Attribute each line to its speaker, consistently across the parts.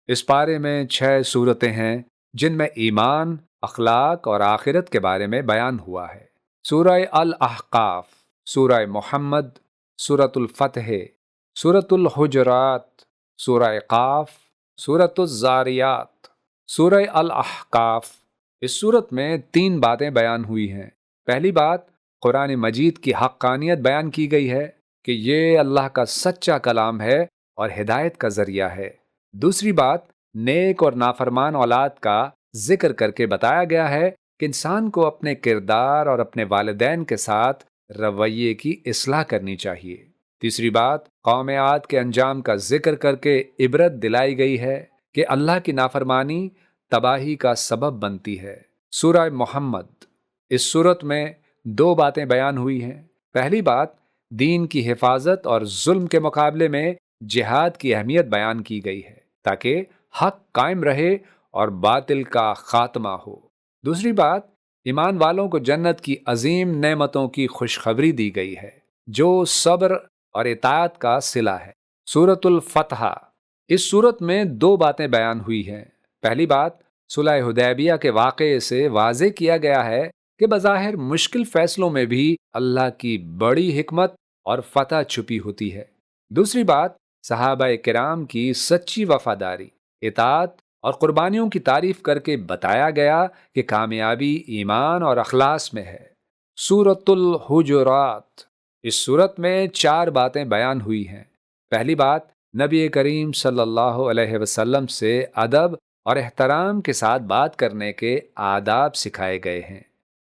Speaker 1: اس پارے میں 6 صورتیں ہیں جن میں ایمان، اخلاق اور آخرت کے بارے میں بیان ہوا ہے۔ سورہ الاحقاف، سورہ محمد، سورۃ الفتح، سورۃ الحجرات، سورہ قاف، سورۃ الزاریات۔ سورہ الاحقاف، اس صورت میں 3 باتیں بیان ہوئی ہیں۔ پہلی بات، قرآن مجید کی حقانیت بیان کی گئی ہے کہ یہ اللہ کا سچا کلام ہے اور ہدایت کا ذریعہ ہے۔ دوسری بات، نیک اور نافرمان اولاد کا ذکر کر کے بتایا گیا ہے کہ انسان کو اپنے کردار اور اپنے والدین کے ساتھ رویے کی اصلاح کرنی چاہیے۔ تیسری بات، قوم عاد کے انجام کا ذکر کر کے عبرت دلائی گئی ہے کہ اللہ کی نافرمانی تباہی کا سبب بنتی ہے۔ سورہ محمد، اس صورت میں 2 باتیں بیان ہوئی ہیں۔ پہلی بات، دین کی حفاظت اور ظلم کے مقابلے میں جہاد کی اہمیت بیان کی گئی ہے تاکہ حق قائم رہے اور باطل کا خاتمہ ہو۔ دوسری بات، ایمان والوں کو جنت کی عظیم نعمتوں کی خوشخبری دی گئی ہے جو صبر اور اطاعت کا صلہ ہے۔ سورۃ الفتح، اس صورت میں 2 باتیں بیان ہوئی ہیں۔ پہلی بات، صلح حدیبیہ کے واقعے سے واضح کیا گیا ہے کہ بظاہر مشکل فیصلوں میں بھی اللہ کی بڑی حکمت اور فتح چھپی ہوتی ہے۔ دوسری بات، صحابہ کرام کی سچی وفاداری، اطاعت اور قربانیوں کی تعریف کر کے بتایا گیا کہ کامیابی ایمان اور اخلاص میں ہے۔ سورۃ الحجرات، اس صورت میں 4 باتیں بیان ہوئی ہیں۔ پہلی بات، نبی کریم صلی اللہ علیہ وسلم سے ادب اور احترام کے ساتھ بات کرنے کے آداب سکھائے گئے ہیں۔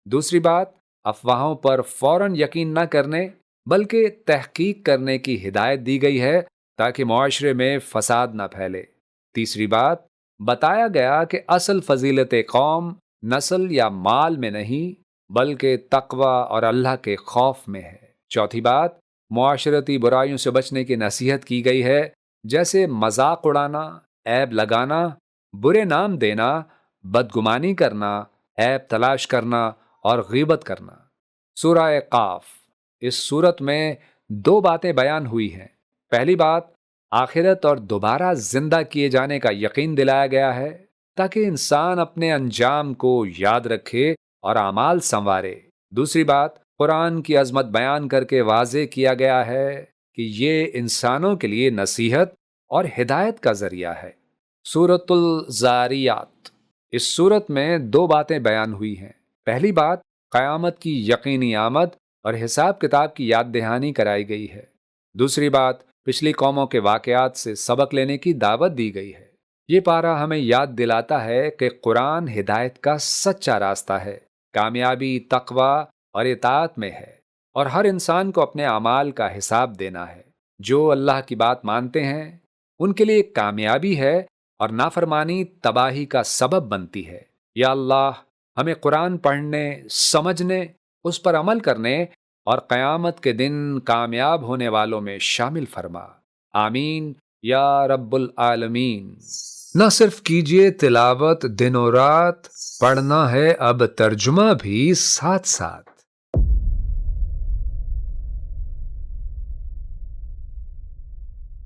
Speaker 1: دوسری بات، افواہوں پر فوراً یقین نہ کرنے بلکہ تحقیق کرنے کی ہدایت دی گئی ہے تاکہ معاشرے میں فساد نہ پھیلے۔ تیسری بات، بتایا گیا کہ اصل فضیلت قوم نسل یا مال میں نہیں بلکہ تقوی اور اللہ کے خوف میں ہے۔ چوتھی بات، معاشرتی برائیوں سے بچنے کی نصیحت کی گئی ہے جیسے مذاق اڑانا، عیب لگانا، برے نام دینا، بدگمانی کرنا، عیب تلاش کرنا اور غیبت کرنا۔ سورہ قاف، اس صورت میں 2 باتیں بیان ہوئی ہیں۔ پہلی بات، آخرت اور دوبارہ زندہ کیے جانے کا یقین دلایا گیا ہے تاکہ انسان اپنے انجام کو یاد رکھے اور اعمال سنوارے۔ دوسری بات، قرآن کی عظمت بیان کر کے واضح کیا گیا ہے کہ یہ انسانوں کے لیے نصیحت اور ہدایت کا ذریعہ ہے۔ سورۃ الزاریات، اس صورت میں 2 باتیں بیان ہوئی ہیں۔ پہلی بات، قیامت کی یقینی آمد اور حساب کتاب کی یاد دہانی کرائی گئی ہے۔ دوسری بات، پچھلی قوموں کے واقعات سے سبق لینے کی دعوت دی گئی ہے۔ یہ پارہ ہمیں یاد دلاتا ہے کہ قرآن ہدایت کا سچا راستہ ہے، کامیابی تقوی اور اطاعت میں ہے، اور ہر انسان کو اپنے اعمال کا حساب دینا ہے۔ جو اللہ کی بات مانتے ہیں ان کے لیے کامیابی ہے اور نافرمانی تباہی کا سبب بنتی ہے۔ یا اللہ، ہمیں قرآن پڑھنے، سمجھنے، اس پر عمل کرنے اور قیامت کے دن کامیاب ہونے والوں میں شامل فرما۔ آمین یا رب العالمین۔ نہ صرف کیجئے تلاوت دن و رات، پڑھنا ہے اب ترجمہ بھی ساتھ ساتھ۔